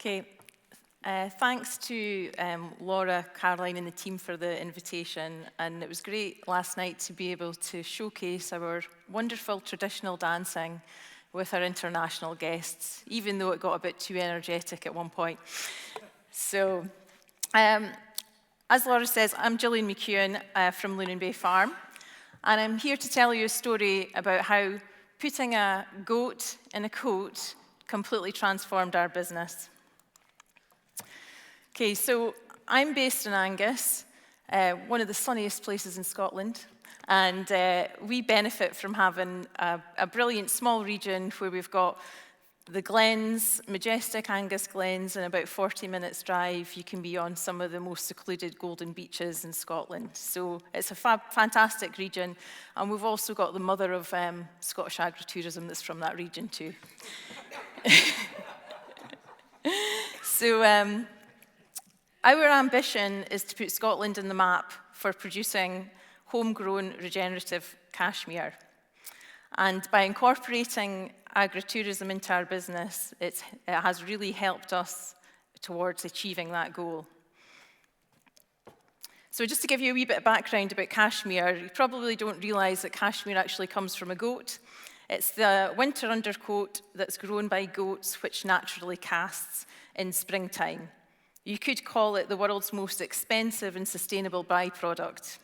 Okay, thanks to Laura, Caroline and the team for the invitation, and it was great last night to be able to showcase our wonderful traditional dancing with our international guests, even though it got a bit too energetic at one point. So, as Laura says, I'm Jillian McEwan from Lunan Bay Farm, and I'm here to tell you a story about how putting a goat in a coat completely transformed our business. Okay, so I'm based in Angus, one of the sunniest places in Scotland, and we benefit from having a brilliant small region where we've got the glens, majestic Angus glens, and about 40 minutes drive you can be on some of the most secluded golden beaches in Scotland. So it's a fantastic region, and we've also got the mother of Scottish agritourism that's from that region too. So our ambition is to put Scotland on the map for producing homegrown regenerative cashmere. And by incorporating agritourism into our business, it has really helped us towards achieving that goal. So just to give you a wee bit of background about cashmere, you probably don't realise that cashmere actually comes from a goat. It's the winter undercoat that's grown by goats which naturally casts in springtime. You could call it the world's most expensive and sustainable byproduct.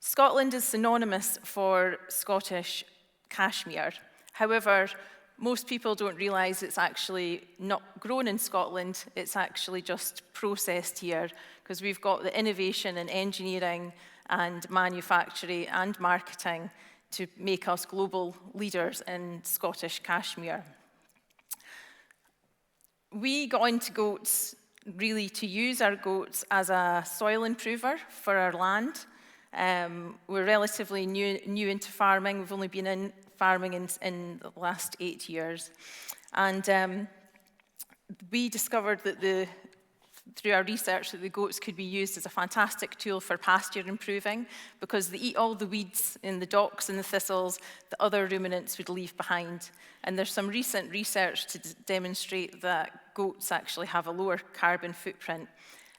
Scotland is synonymous for Scottish cashmere. However, most people don't realise it's actually not grown in Scotland, it's actually just processed here, because we've got the innovation in engineering and manufacturing and marketing to make us global leaders in Scottish cashmere. We got into goats really to use our goats as a soil improver for our land. We're relatively new into farming. We've only been in farming in the last 8 years. And we discovered that through our research that the goats could be used as a fantastic tool for pasture improving because they eat all the weeds in the docks and the thistles that other ruminants would leave behind. And there's some recent research to demonstrate that goats actually have a lower carbon footprint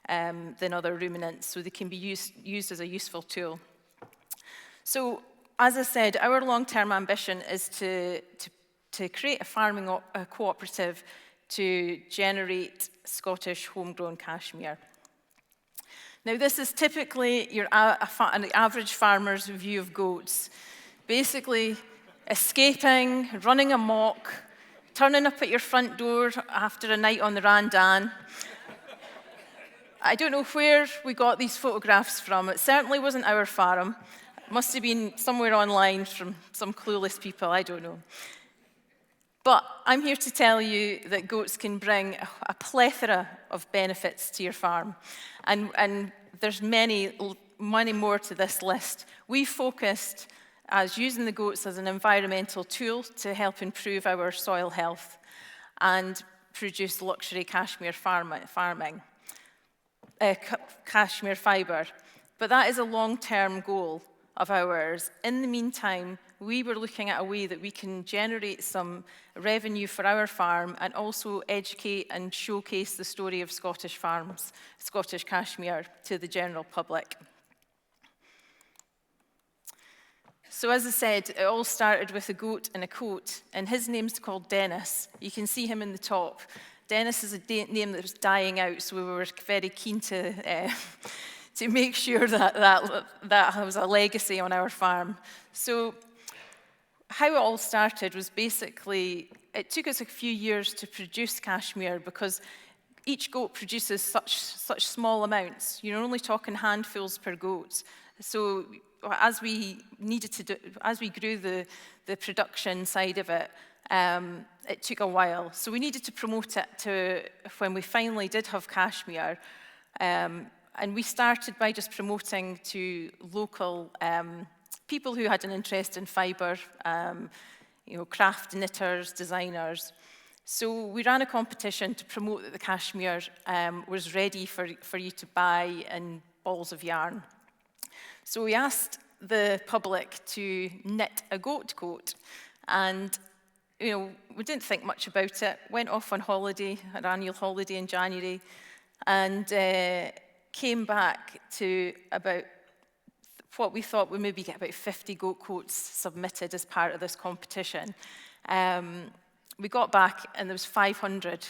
than other ruminants, so they can be used as a useful tool. So, as I said, our long-term ambition is to create a farming cooperative to generate Scottish homegrown cashmere. Now, this is typically an average farmer's view of goats. Basically, escaping, running amok, turning up at your front door after a night on the randan. I don't know where we got these photographs from. It certainly wasn't our farm. It must have been somewhere online from some clueless people, I don't know. But I'm here to tell you that goats can bring a plethora of benefits to your farm. And there's many more to this list. We focused as using the goats as an environmental tool to help improve our soil health and produce luxury cashmere farming, cashmere fibre. But that is a long-term goal of ours. In the meantime, we were looking at a way that we can generate some revenue for our farm and also educate and showcase the story of Scottish farms, Scottish cashmere, to the general public. So as I said, it all started with a goat in a coat, and his name's called Dennis. You can see him in the top. Dennis is a name that was dying out, so we were very keen to make sure that was a legacy on our farm. So how it all started was basically, it took us a few years to produce cashmere because each goat produces such small amounts. You're only talking handfuls per goat. So as we grew the production side of it, it took a while. So we needed to promote it to when we finally did have cashmere. And we started by just promoting to local people who had an interest in fibre, craft knitters, designers. So we ran a competition to promote that the cashmere was ready for you to buy in balls of yarn. So we asked the public to knit a goat coat, and we didn't think much about it, went off on holiday, an annual holiday in January, and came back to about what we thought would maybe get about 50 goat coats submitted as part of this competition. We got back and there was 500.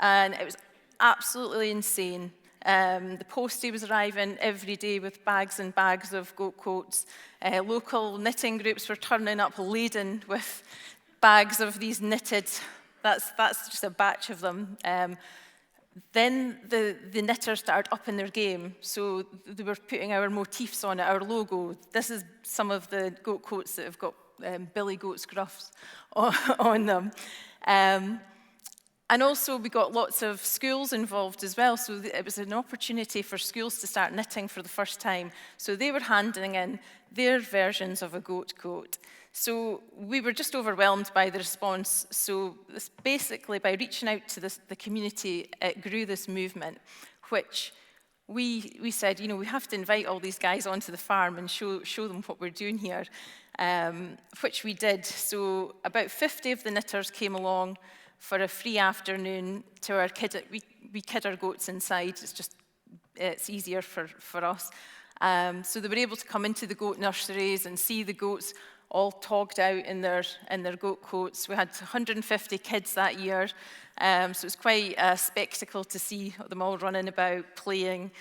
And it was absolutely insane. The postie was arriving every day with bags and bags of goat coats. Local knitting groups were turning up laden with bags of these knitted. That's just a batch of them. Then the knitters started upping their game. So they were putting our motifs on it, our logo. This is some of the goat coats that have got Billy Goat's gruffs on them. And also we got lots of schools involved as well, so it was an opportunity for schools to start knitting for the first time. So they were handing in their versions of a goat coat. So we were just overwhelmed by the response. So basically by reaching out to the community, it grew this movement, which we said, we have to invite all these guys onto the farm and show them what we're doing here, which we did. So about 50 of the knitters came along for a free afternoon to our we kid our goats inside. It's easier for us. So they were able to come into the goat nurseries and see the goats all togged out in their goat coats. We had 150 kids that year, so it was quite a spectacle to see them all running about, playing.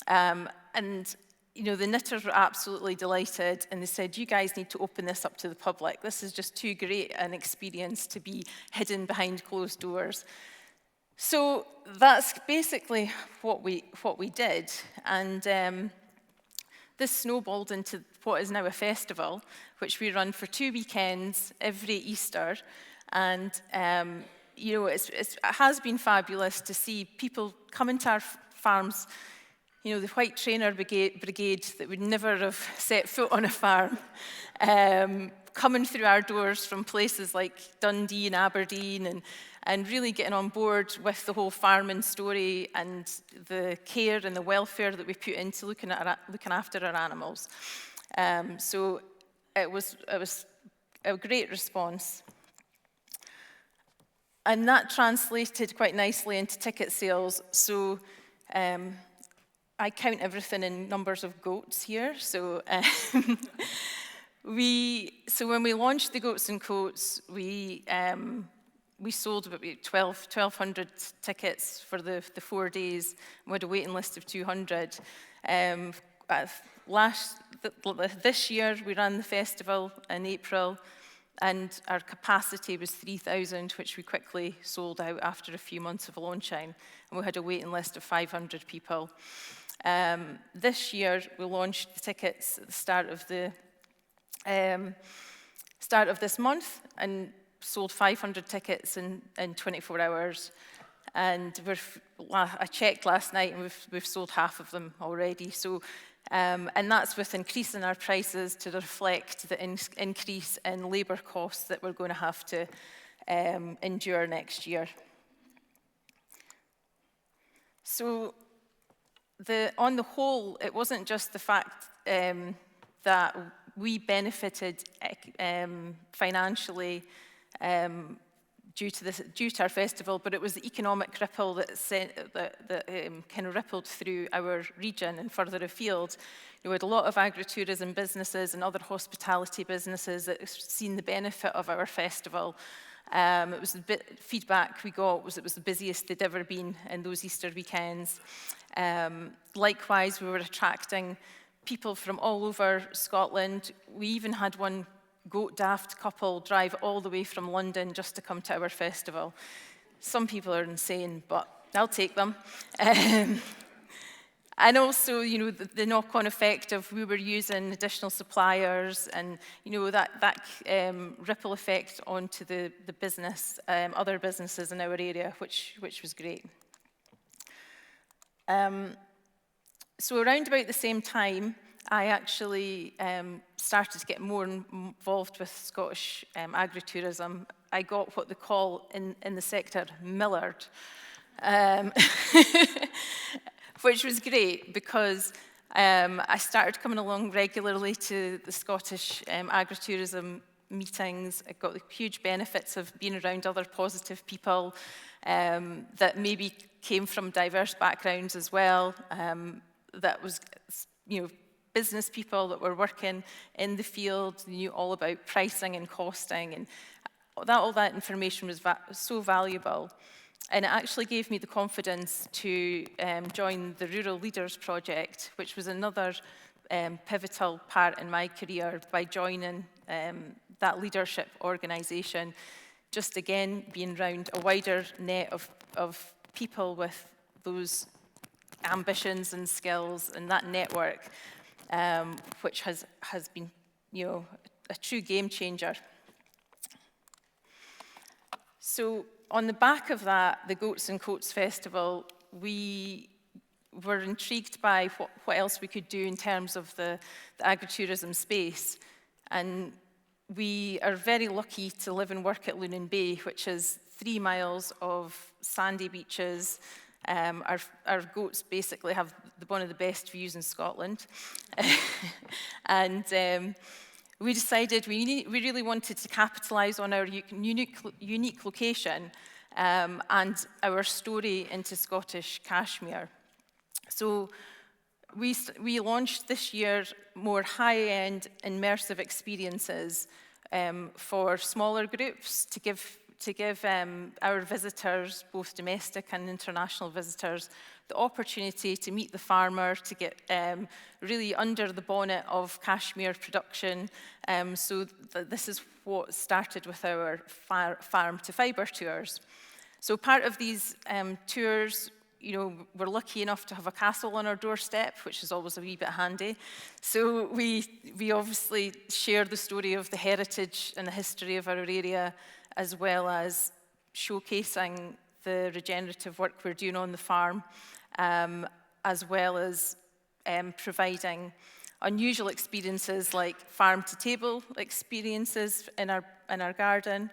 And the knitters were absolutely delighted, and they said, you guys need to open this up to the public. This is just too great an experience to be hidden behind closed doors. So that's basically what we did. And this snowballed into what is now a festival, which we run for 2 weekends every Easter. And it has been fabulous to see people come into our farms. The white trainer brigade that would never have set foot on a farm, coming through our doors from places like Dundee and Aberdeen, and really getting on board with the whole farming story and the care and the welfare that we put into looking after our animals. So it was a great response. And that translated quite nicely into ticket sales. So I count everything in numbers of goats here. So when we launched the Goats and Coats, we sold about 1,200 tickets for the 4 days. We had a waiting list of 200. This year, we ran the festival in April, and our capacity was 3,000, which we quickly sold out after a few months of launching. And we had a waiting list of 500 people. This year, we launched the tickets at the start of this month and sold 500 tickets in 24 hours. And I checked last night, and we've sold half of them already. So, and that's with increasing our prices to reflect the increase in labour costs that we're going to have to endure next year. So, on the whole, it wasn't just the fact that we benefited financially due to our festival, but it was the economic ripple that kind of rippled through our region and further afield. We had a lot of agritourism businesses and other hospitality businesses that have seen the benefit of our festival. It was feedback we got was it was the busiest they'd ever been in those Easter weekends. Likewise, we were attracting people from all over Scotland. We even had one goat daft couple drive all the way from London just to come to our festival. Some people are insane, but I'll take them. And also, the knock-on effect of we were using additional suppliers, and that ripple effect onto the business, other businesses in our area, which was great. So around about the same time, I actually started to get more involved with Scottish agritourism. I got what they call in the sector millered, which was great because I started coming along regularly to the Scottish agritourism meetings. I got the huge benefits of being around other positive people that maybe came from diverse backgrounds as well. That was, business people that were working in the field, knew all about pricing and costing, and all that information was so valuable. And it actually gave me the confidence to join the Rural Leaders Project, which was another pivotal part in my career by joining that leadership organisation. Just again, being around a wider net of people with those ambitions and skills and that network, which has been, a true game changer. So on the back of that, the Goats and Coats Festival, we were intrigued by what else we could do in terms of the agritourism space. And we are very lucky to live and work at Lunan Bay, which is 3 miles of sandy beaches. Our goats basically have one of the best views in Scotland. And we decided we really wanted to capitalise on our unique location and our story into Scottish Cashmere. So we launched this year more high-end immersive experiences for smaller groups to give our visitors, both domestic and international visitors, the opportunity to meet the farmer, to get really under the bonnet of cashmere production. So this is what started with our farm to fibre tours. So part of these tours, we're lucky enough to have a castle on our doorstep, which is always a wee bit handy. So we obviously share the story of the heritage and the history of our area, as well as showcasing the regenerative work we're doing on the farm, as well as providing unusual experiences like farm-to-table experiences in our garden.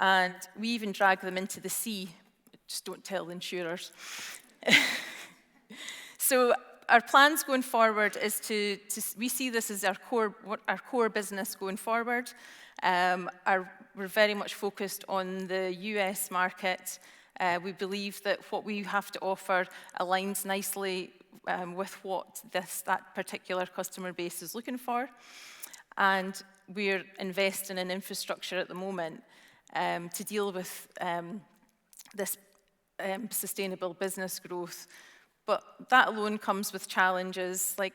And we even drag them into the sea. Just don't tell the insurers. So our plans going forward is we see this as our core business going forward. We're very much focused on the US market. We believe that what we have to offer aligns nicely with what that particular customer base is looking for. And we're investing in infrastructure at the moment to deal with this sustainable business growth. But that alone comes with challenges, like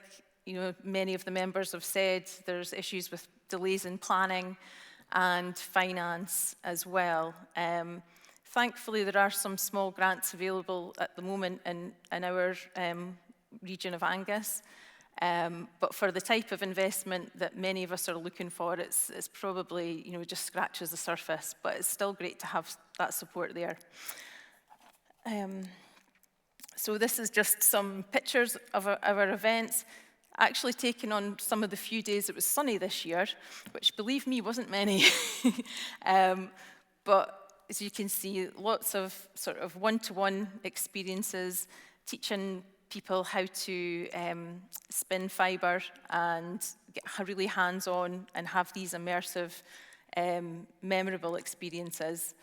many of the members have said. There's issues with delays in planning and finance as well. Thankfully, there are some small grants available at the moment in our region of Angus. But for the type of investment that many of us are looking for, it's probably just scratches the surface. But it's still great to have that support there. So this is just some pictures of our events, actually taken on some of the few days it was sunny this year, which, believe me, wasn't many. But as you can see, lots of sort of one-to-one experiences, teaching people how to spin fibre and get really hands-on and have these immersive, memorable experiences.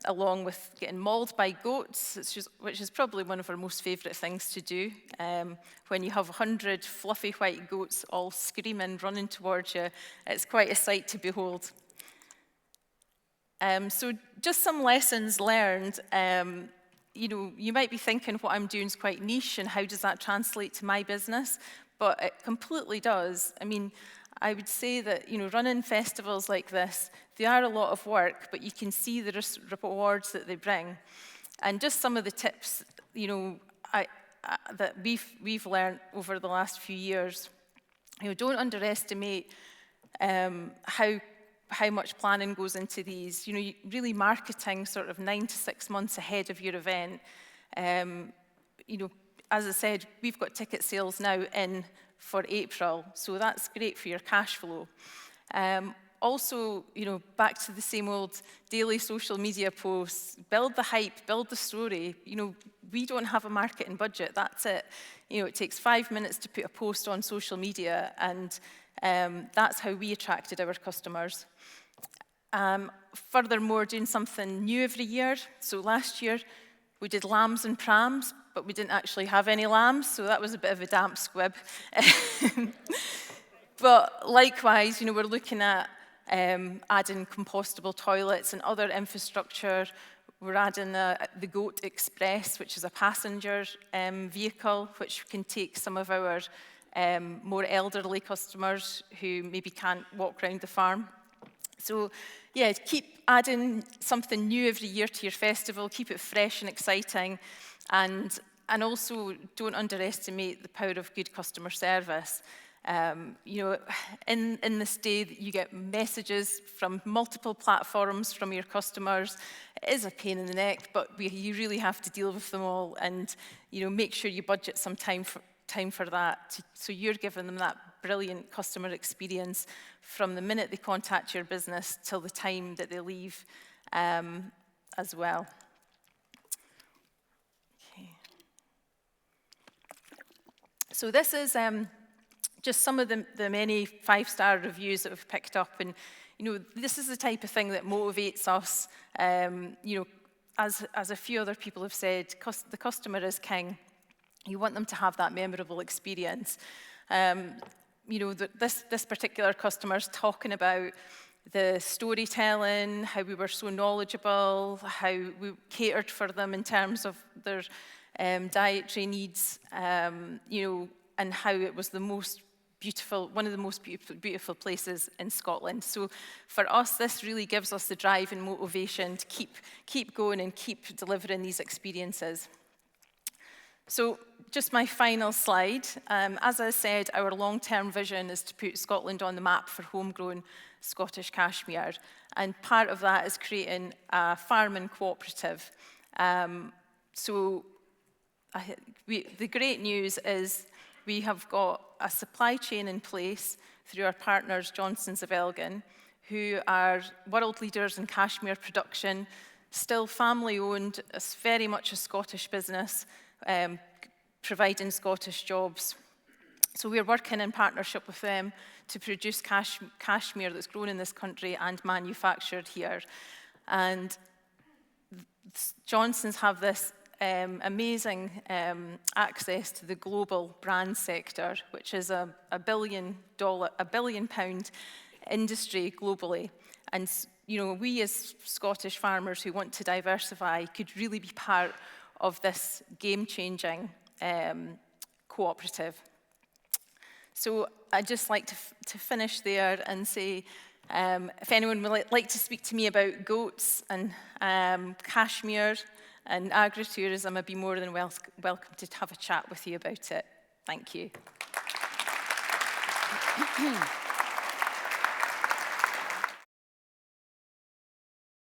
Along with getting mauled by goats, which is probably one of our most favourite things to do. When you have 100 fluffy white goats all screaming, running towards you, it's quite a sight to behold. So just some lessons learned. You might be thinking what I'm doing is quite niche, and how does that translate to my business? But it completely does. I mean, I would say that, running festivals like this, they are a lot of work, but you can see the rewards that they bring. And just some of the tips, that we've learned over the last few years. Don't underestimate how much planning goes into these. Really marketing sort of 9 to 6 months ahead of your event. As I said, we've got ticket sales now in for April, so that's great for your cash flow. Also, back to the same old daily social media posts, build the hype, build the story. We don't have a marketing budget, that's it. It takes 5 minutes to put a post on social media, and That's how we attracted our customers. Furthermore, doing something new every year. So last year, we did lambs and prams, but we didn't actually have any lambs, so that was a bit of a damp squib. But likewise, you know, we're looking at adding compostable toilets and other infrastructure. We're adding the Goat Express, which is a passenger vehicle, which can take some of our more elderly customers who maybe can't walk around the farm. So, yeah, keep adding something new every year to your festival, keep it fresh and exciting, and also don't underestimate the power of good customer service. You know, in this day, you get messages from multiple platforms from your customers. It is a pain in the neck, but you really have to deal with them all, and you know, make sure you budget some time for that, so you're giving them that brilliant customer experience from the minute they contact your business till the time that they leave as well. Okay. So this is just some of the many 5-star reviews that we've picked up, and you know, this is the type of thing that motivates us. You know, as a few other people have said, the customer is king. You want them to have that memorable experience. You know, this particular customer is talking about the storytelling, how we were so knowledgeable, how we catered for them in terms of their dietary needs, you know, and how it was the most beautiful, one of the most beautiful places in Scotland. So for us, this really gives us the drive and motivation to keep going and keep delivering these experiences. So just my final slide. As I said, our long-term vision is to put Scotland on the map for homegrown Scottish cashmere. And part of that is creating a farming cooperative. So the great news is we have got a supply chain in place through our partners, Johnsons of Elgin, who are world leaders in cashmere production, still family-owned, it's very much a Scottish business, providing Scottish jobs. So we're working in partnership with them to produce cashmere that's grown in this country and manufactured here. And Johnsons have this amazing access to the global brand sector, which is a £1 billion industry globally. And you know, we as Scottish farmers who want to diversify could really be part of this game-changing cooperative. So I'd just like to finish there and say, if anyone would like to speak to me about goats and cashmere and agritourism, I'd be more than welcome to have a chat with you about it. Thank you.